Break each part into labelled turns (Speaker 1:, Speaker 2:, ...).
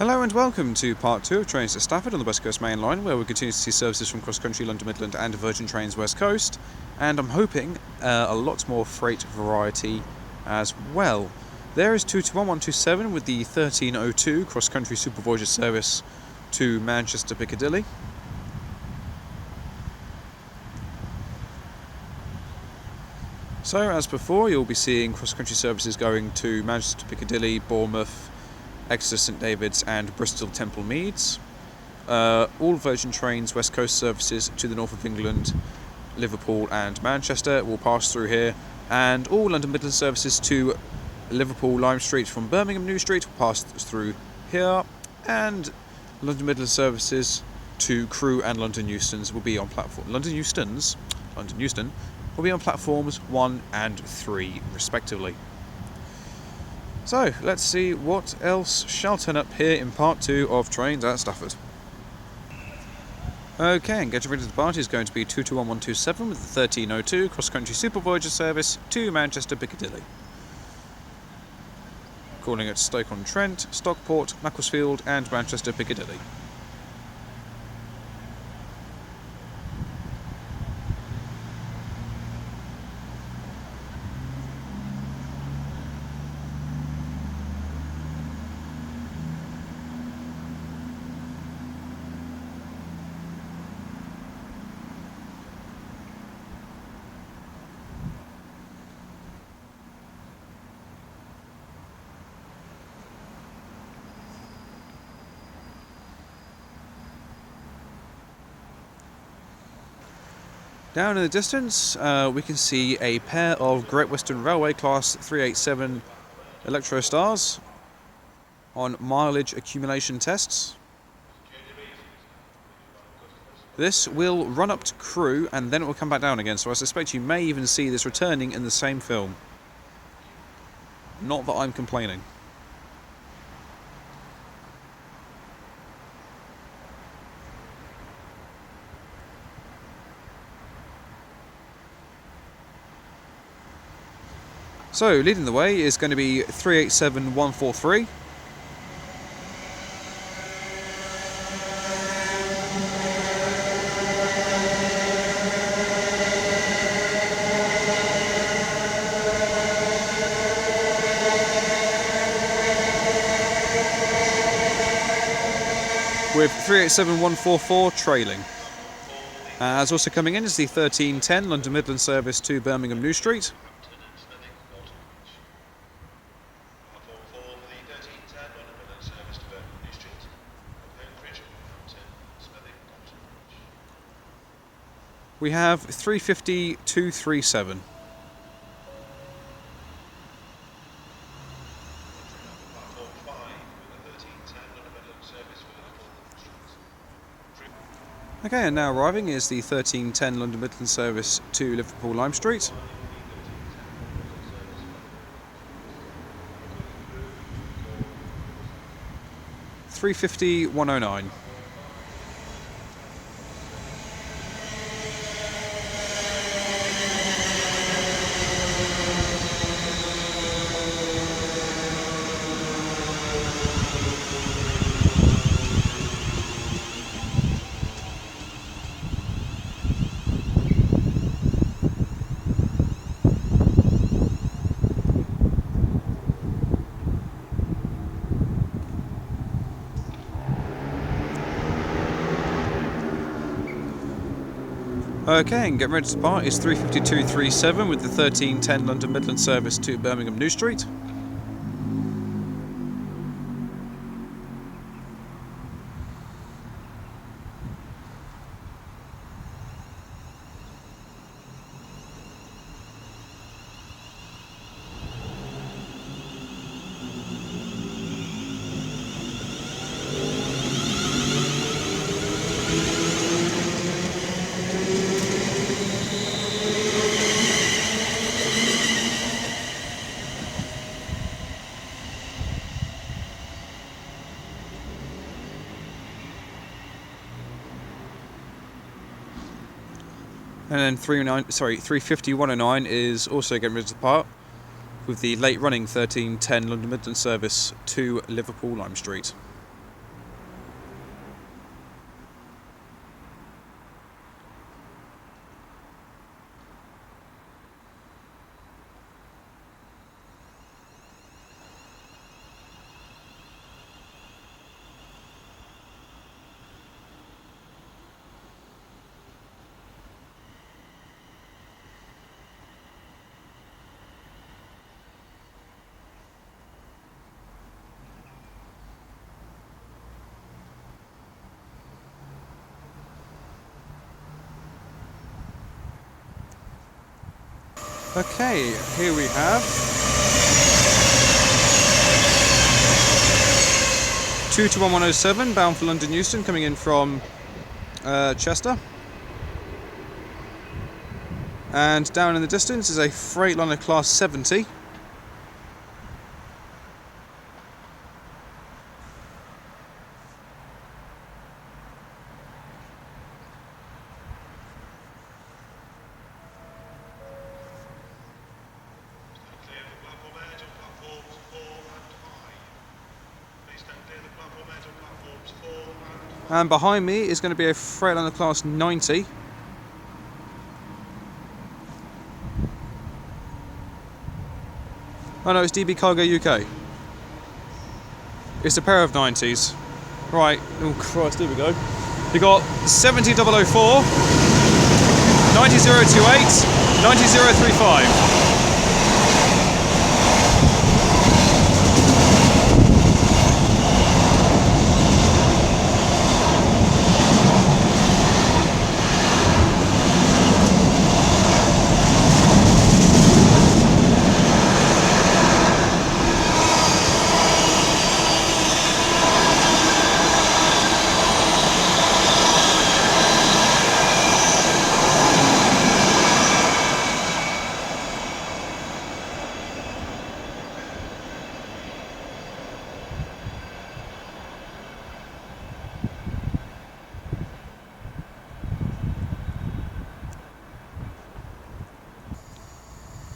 Speaker 1: Hello and welcome to part 2 of trains to Stafford on the West Coast Mainline, where we continue to see services from cross-country London Midland and Virgin Trains West Coast, and I'm hoping a lot more freight variety as well. There is 221127 with the 1302 cross-country Super Voyager service to Manchester Piccadilly. So as before, you'll be seeing cross-country services going to Manchester Piccadilly, Bournemouth, Exeter St David's and Bristol Temple Meads. All Virgin Trains West Coast services to the north of England, Liverpool and Manchester will pass through here, and all London Midland services to Liverpool Lime Street from Birmingham New Street will pass through here, and London Midland services to Crewe and London Euston will be on platform. London Euston will be on platforms 1 and 3 respectively. So, let's see what else shall turn up here in part 2 of Trains at Stafford. Okay, and getting ready to the party is going to be 221127 with the 1302 cross-country Super Voyager service to Manchester Piccadilly. Calling at Stoke-on-Trent, Stockport, Macclesfield and Manchester Piccadilly. Down in the distance, we can see a pair of Great Western Railway Class 387 Electrostars on mileage accumulation tests. This will run up to Crewe and then it will come back down again, so I suspect you may even see this returning in the same film. Not that I'm complaining. So, leading the way is going to be 387143. With 387144 trailing. As also coming in is the 1310 London Midland service to Birmingham New Street. We have 350237. Okay, and now arriving is the 1310 London Midland service to Liverpool Lime Street. $350,109. Okay, and getting ready to depart is 35237 with the 1310 London Midland service to Birmingham New Street. And then 35109 is also getting ready to depart with the late running 1310 London Midland service to Liverpool Lime Street. Okay, here we have 22107 bound for London Euston, coming in from Chester. And down in the distance is a Freightliner Class 70. And behind me is going to be a Freightliner Class 90. Oh no, it's DB Cargo UK. It's a pair of 90s. Right, oh Christ, here we go. You got 70004, 90028, 90035.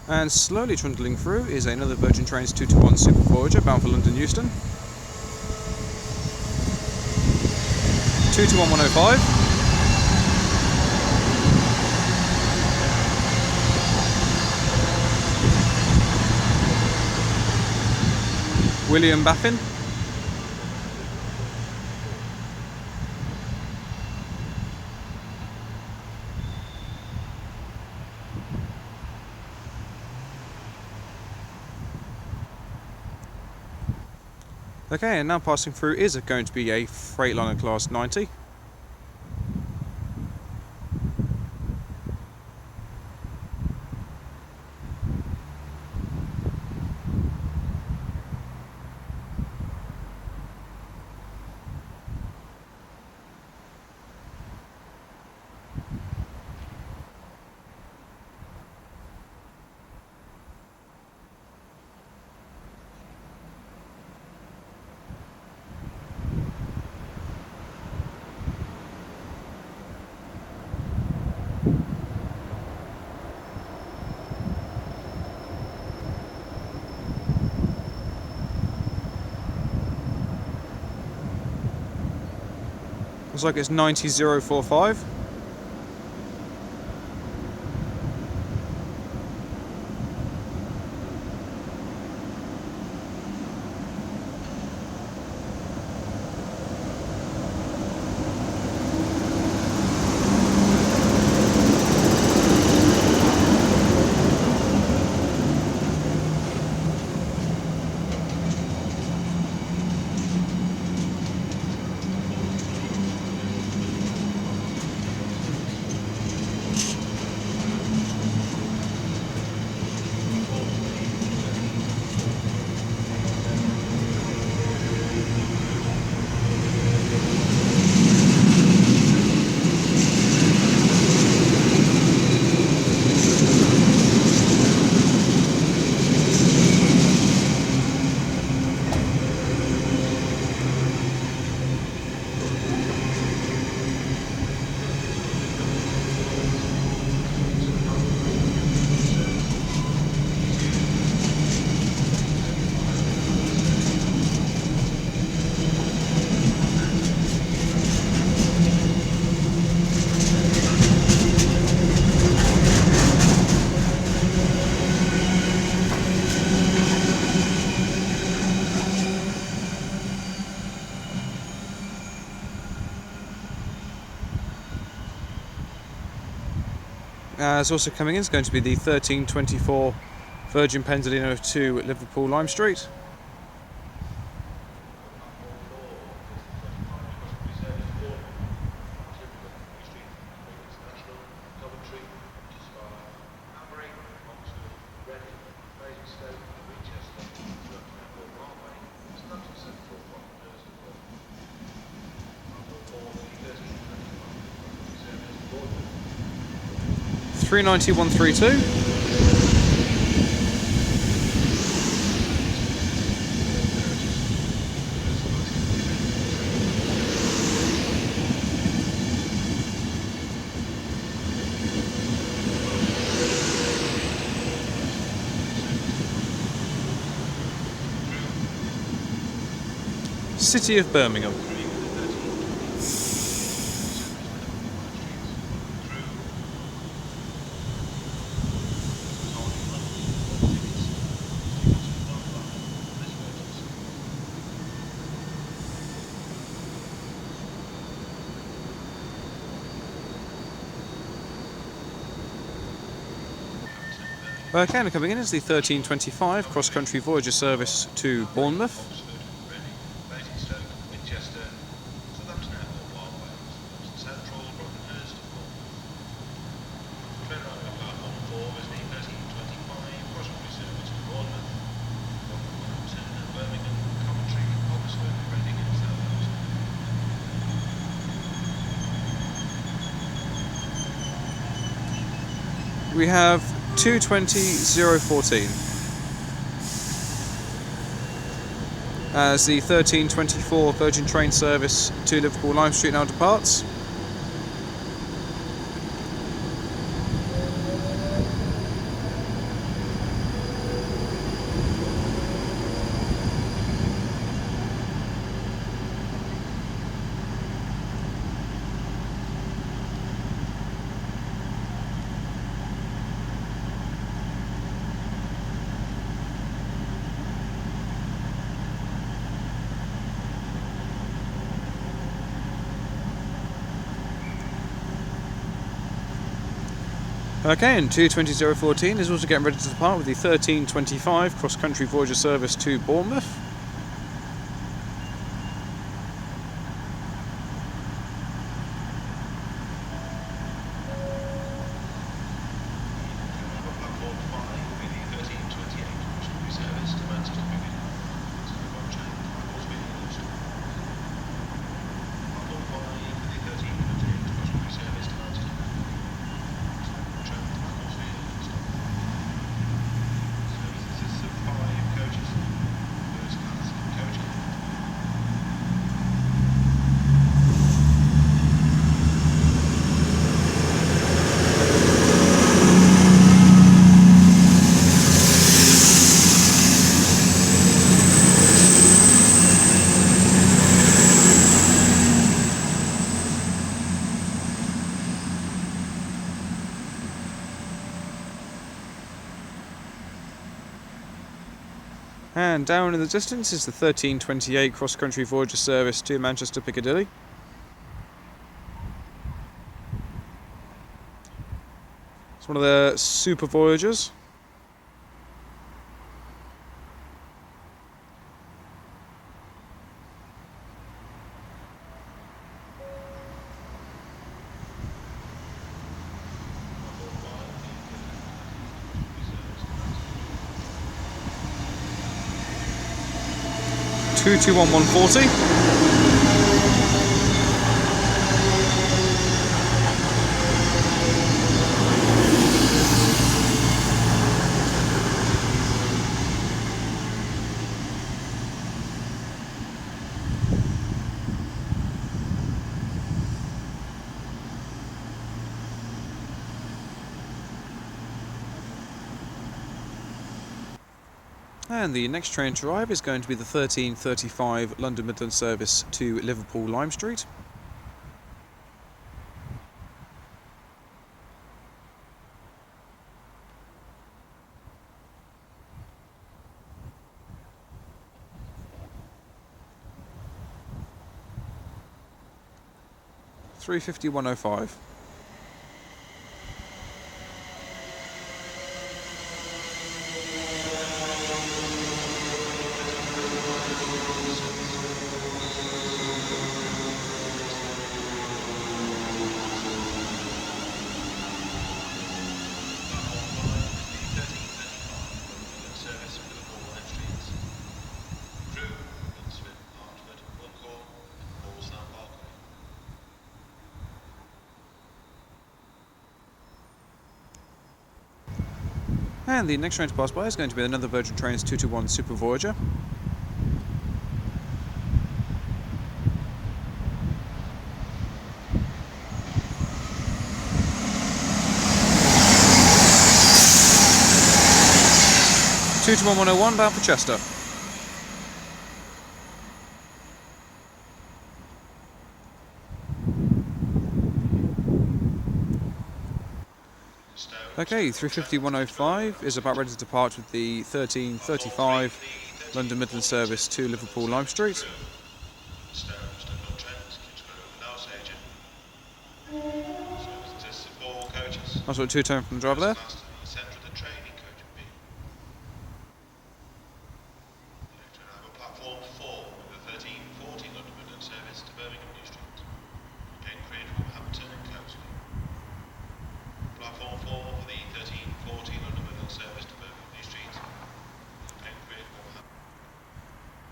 Speaker 1: And slowly trundling through is another Virgin Trains 221 Super Voyager bound for London Euston. 22105. William Baffin. Okay, and now passing through is going to be a Freightliner Class 90. Looks like it's 90045. It's also coming in is going to be the 1324 Virgin Pendolino to Liverpool Lime Street. 390-132. City of Birmingham. Okay, and coming in is the 1325 cross-country Voyager service to Bournemouth. We have 220-014 as the 1324 Virgin train service to Liverpool Lime Street now departs. Okay, and 220-014 is also getting ready to depart with the 1325 cross-country Voyager service to Bournemouth. And down in the distance is the 1328 cross-country Voyager service to Manchester Piccadilly. It's one of the super Voyagers. Two 221-140. And the next train to arrive is going to be the 1335 London Midland service to Liverpool Lime Street. £350-105. And the next train to pass by is going to be another Virgin Trains 221 Super Voyager. Two to 1101 bound for Chester. Okay, 350-105 is about ready to depart with the 1335 London Midland service to Liverpool Lime Street. That's what two-tone from the driver there.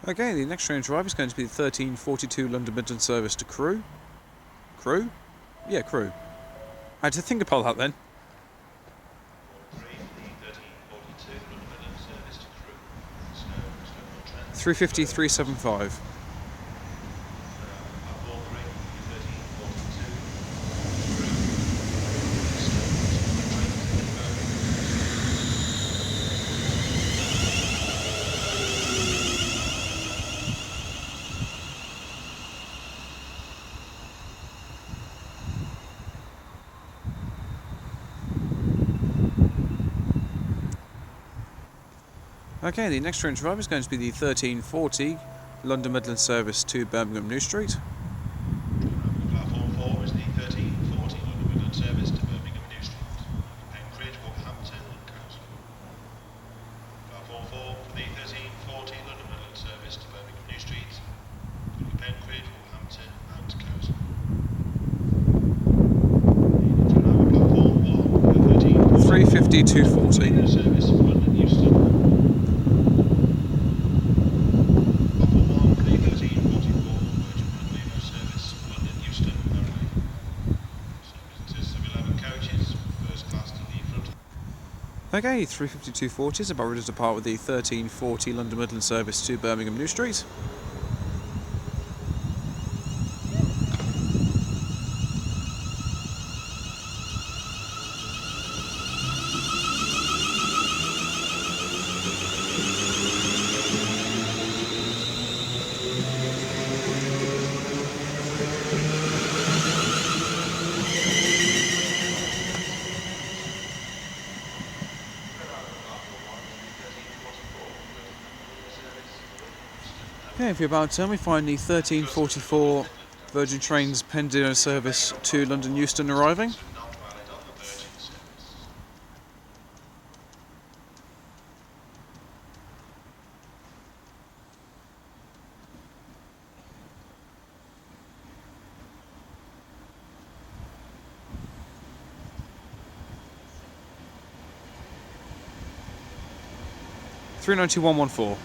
Speaker 1: Okay, the next train drive is going to be the 1342 London Midland service to Crewe. Crewe? Yeah, Crewe. I had to think about that then. 350-375. Okay, the next train drive is going to be the 1340 London Midland service to Birmingham New Street.
Speaker 2: Platform 4 is the 1340 London Midland service to Birmingham New Street, Penkridge, Wolverhampton and Coast. Platform 4 for the 1340 London Midland service to Birmingham New Street, Penkridge, Wolverhampton and Coast. Platform 1 for the
Speaker 1: 350-240.
Speaker 2: service to London Euston.
Speaker 1: Okay, 350-240 is about ready to depart with the 1340 London Midland service to Birmingham New Street. Okay, if you're about to turn, we find the 1344 Virgin Trains Peterborough service to London Euston arriving. $391.14.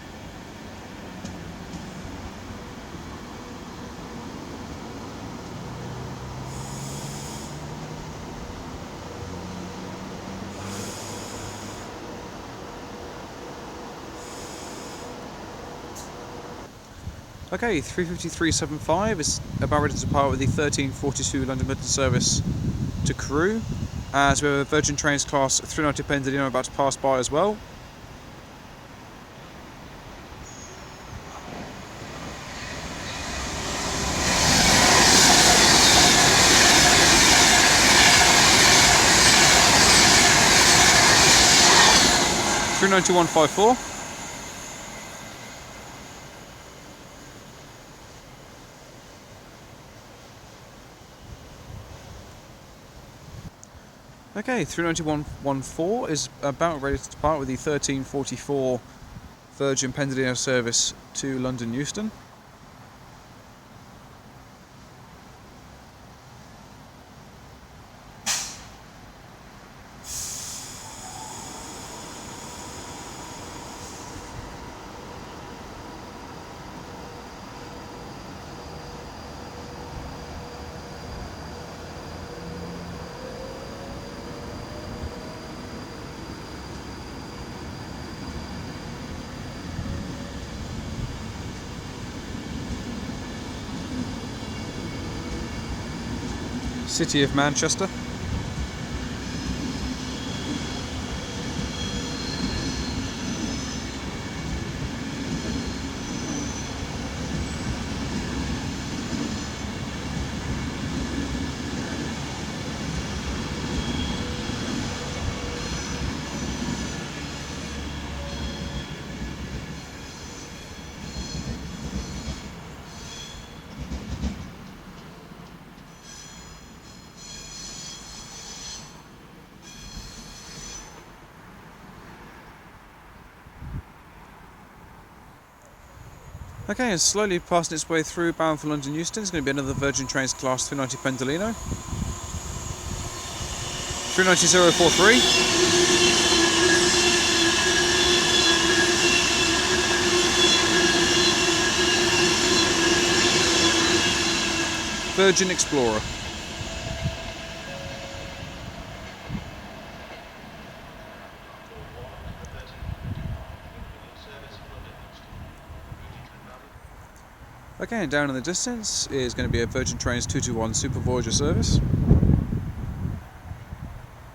Speaker 1: Okay, 353.75 is about ready to depart with the 1342 London Midland service to Crewe. As we have a Virgin Trains class 390 Pendolino about to pass by as well. $391.54. Okay, 391.14 is about ready to depart with the 1344 Virgin Pendolino service to London Euston. City of Manchester. Okay, and slowly passing its way through, bound for London Euston, is going to be another Virgin Trains Class 390 Pendolino. 390043. Virgin Explorer. Okay, and down in the distance is going to be a Virgin Trains 221 Super Voyager service,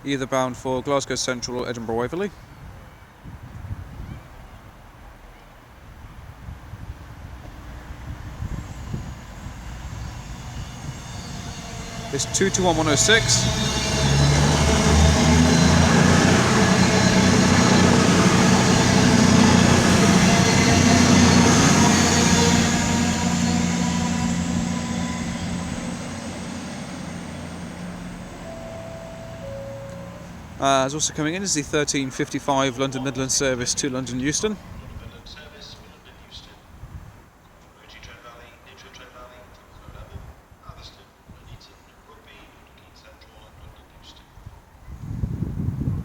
Speaker 1: either bound for Glasgow Central or Edinburgh Waverley. It's 221106. Is also coming in is the 1355 London Midland service to London Euston.
Speaker 2: Midland service for London Euston. Rugby, Trent Valley, Neutral Trent Valley, Low Level, Atherstone, Nuneaton, Rugby, London Central and London Euston.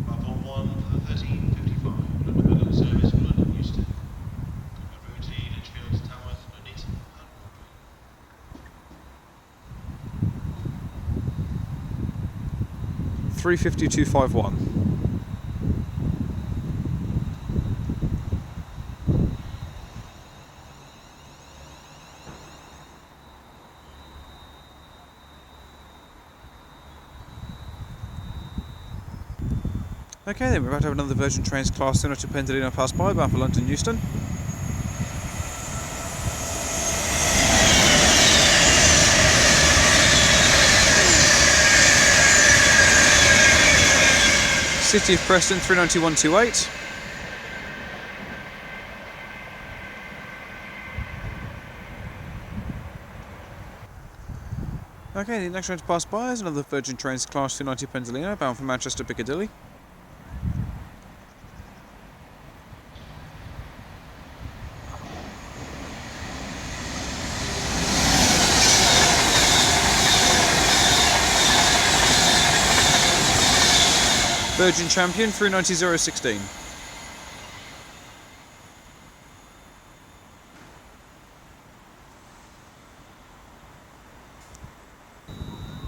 Speaker 2: Platform 1 for the 1355 London Midland service for London Euston. Cover Rugby, Lichfield, Tamworth, Nuneaton and Rugby.
Speaker 1: 35251. Okay, then we're about to have another Virgin Trains Class 390 Pendolino pass by, bound for London Euston. City of Preston 39128. Okay, the next train to pass by is another Virgin Trains Class 390 Pendolino, bound for Manchester Piccadilly. Virgin Champion 390016.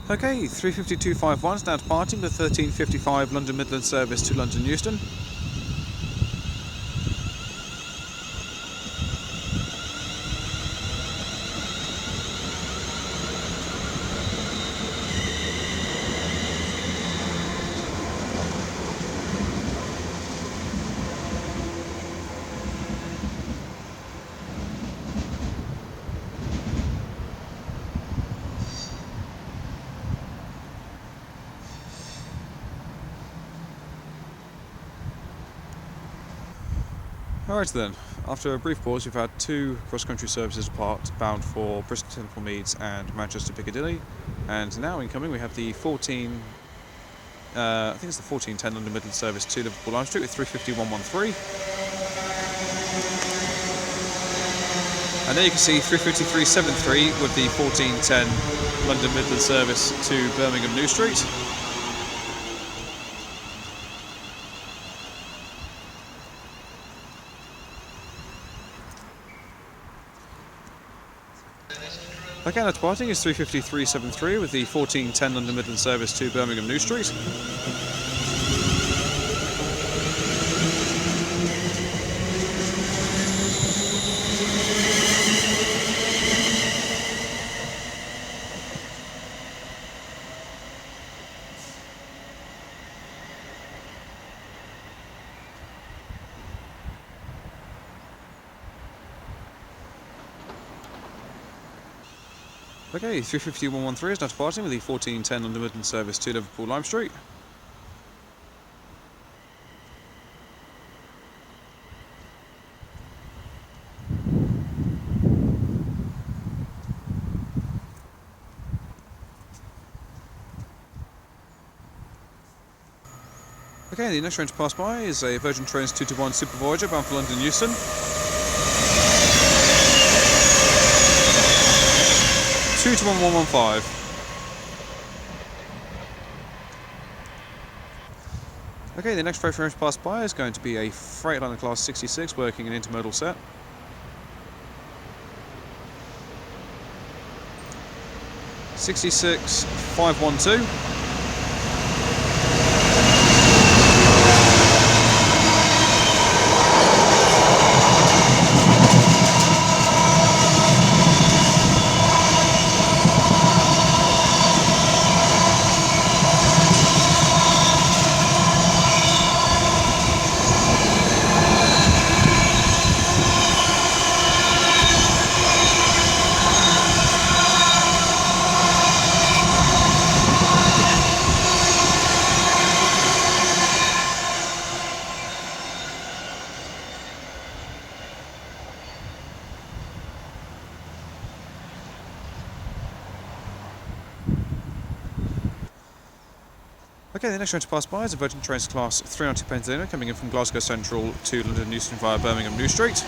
Speaker 1: Okay, 35251 is now departing the 1355 London Midland service to London Euston. Alright then, after a brief pause we've had two cross-country services apart bound for Bristol Temple Meads and Manchester Piccadilly, and now incoming we have the 1410 London Midland service to Liverpool Lime Street with 35113. And there you can see 35373 with the 1410 London Midland service to Birmingham New Street. Okay, now departing is 35373 with the 1410 London Midland service to Birmingham New Street. Okay, 350-113 is now departing with the 1410 London Midland service to Liverpool Lime Street. Okay, the next train to pass by is a Virgin Trains 221 Super Voyager bound for London Euston. 221-115. Okay, the next freight train to pass by is going to be a Freightliner Class 66 working an intermodal set. (66-512). Okay, the next train to pass by is a Virgin Trains Class 392 Pennsylvania coming in from Glasgow Central to London Euston via Birmingham New Street.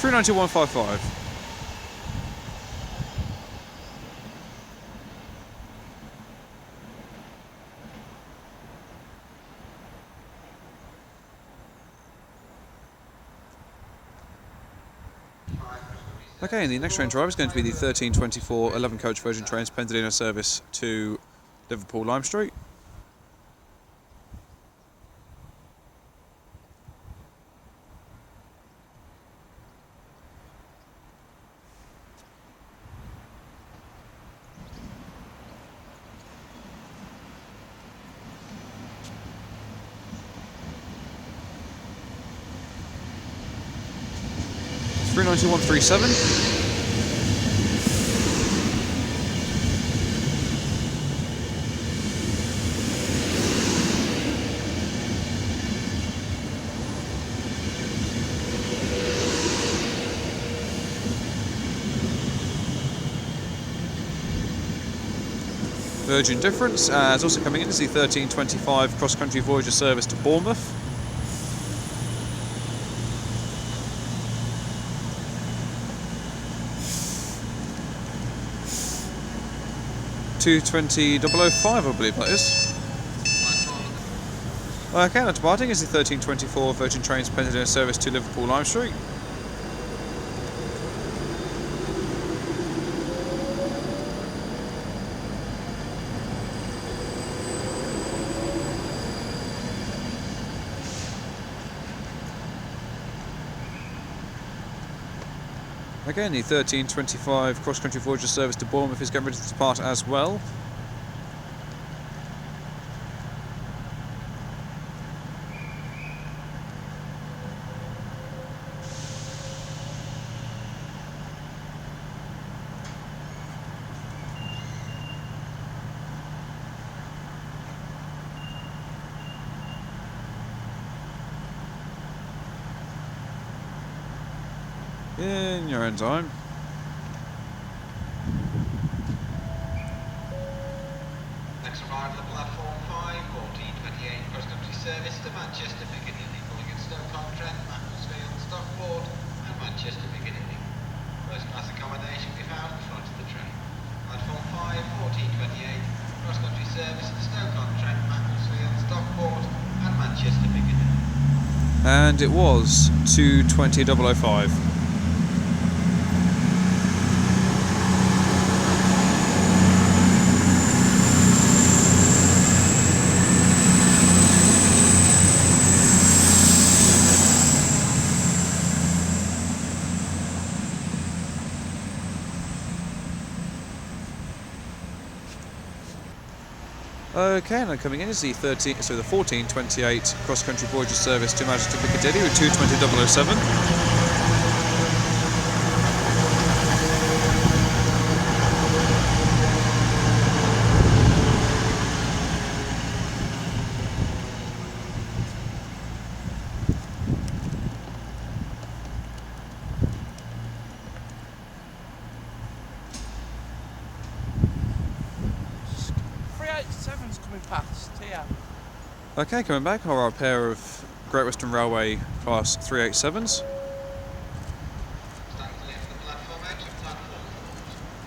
Speaker 1: (391-155). Okay, and the next train drive is going to be the 1324 11 coach Virgin Trains Pennsylvania service to Liverpool Lime Street. (391-137). Virgin Difference, as also coming in is the 1325 cross-country Voyager service to Bournemouth. (220-005), I believe that is. Okay, now departing is the 1324 Virgin Trains Pennsylvania service to Liverpool Lime Street. Again, the 1325 cross-country Voyager service to Bournemouth is getting ready to depart as well. In your own time.
Speaker 2: Next arrival at platform 5, 1428 cross-country service to Manchester Piccadilly, calling at Stoke-on-Trent, Macclesfield, Stockport and Manchester Piccadilly. First class accommodation will be found in front of the train. Platform 5, 1428 cross-country service to Stoke-on-Trent, Macclesfield, Stockport and Manchester Piccadilly.
Speaker 1: And it was 220-005. Okay, and then coming in is the 1428 cross-country voyager service to Manchester to Piccadilly with 220,007.
Speaker 3: Coming past here.
Speaker 1: Okay, coming back are a pair of Great Western Railway class 387s.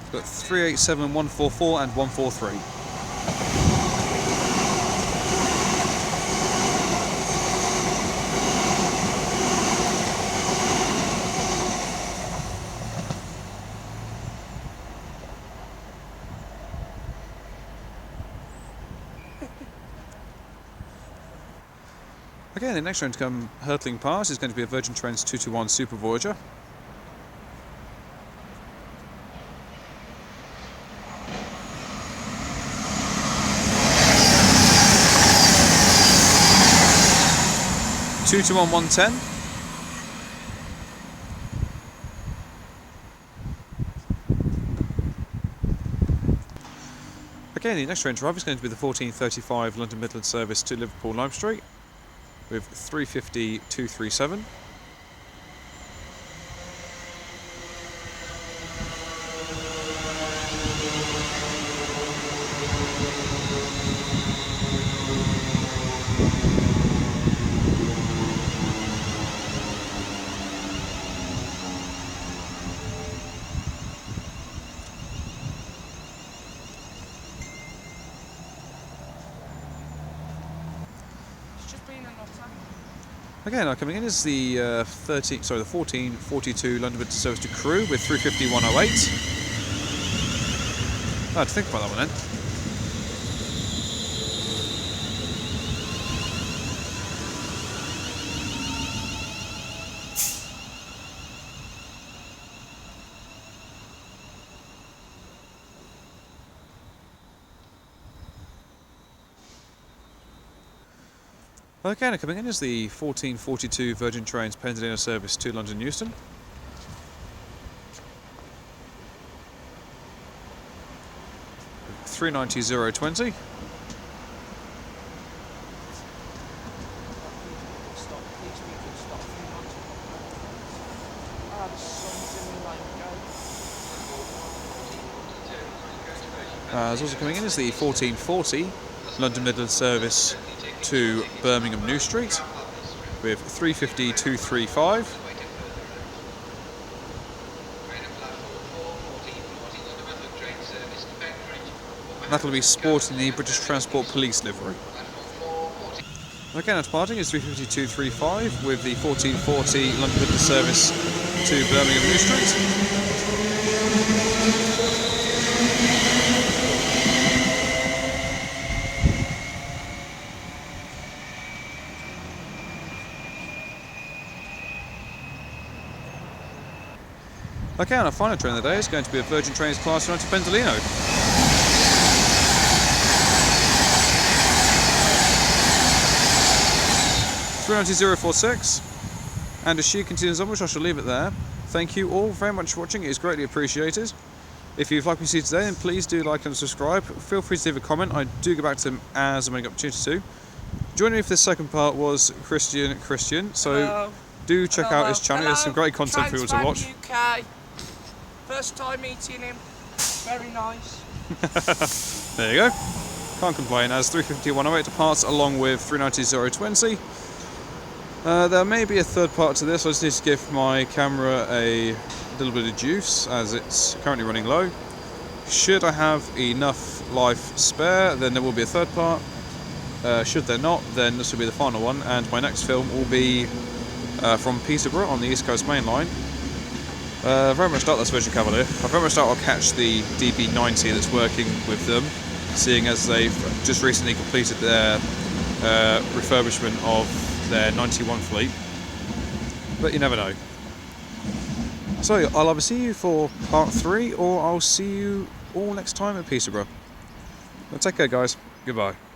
Speaker 1: We've got 387, 144 and 143. Okay, the next train to come hurtling past is going to be a Virgin Trains 221 Super Voyager. Two to 110. Okay, the next train to arrive is going to be the 1435 London Midland service to Liverpool Lime Street with 350,237. Okay, now coming in is the 1442 London Midland service to Crewe with 350,108. I had to think about that one then. Okay, now coming in is the 1442 Virgin Trains Pennsylvania service to London Euston. $390,020. There's also coming in is the 1440 London Midland service to Birmingham New Street with 350,235. And that'll be sporting the British Transport Police livery. Okay, now departing is 350,235 with the 1440 London Midland service to Birmingham New Street. Okay, and our final train of the day is going to be a Virgin Trains Class 90 Pendolino. $390,046. And as she continues onwards, I shall leave it there. Thank you all very much for watching, it is greatly appreciated. If you've liked what you see today, then please do like and subscribe. Feel free to leave a comment, I do get back to them as I make opportunity to. Joining me for this second part was Christian, so
Speaker 3: Hello.
Speaker 1: Do check out his channel, there's some great content for you to watch.
Speaker 3: UK. First time meeting him, very nice.
Speaker 1: There you go. Can't complain, as 350,108 departs along with 390,020. There may be a third part to this, I just need to give my camera a little bit of juice as it's currently running low. Should I have enough life spare, then there will be a third part. Should there not, then this will be the final one, and my next film will be from Peterborough on the East Coast Mainline. Very much doubt that's Virgin Cavalier. I very much doubt I'll catch the DB90 that's working with them, seeing as they've just recently completed their refurbishment of their 91 fleet. But you never know. So I'll either see you for part 3 or I'll see you all next time at Peterborough. Well, take care guys. Goodbye.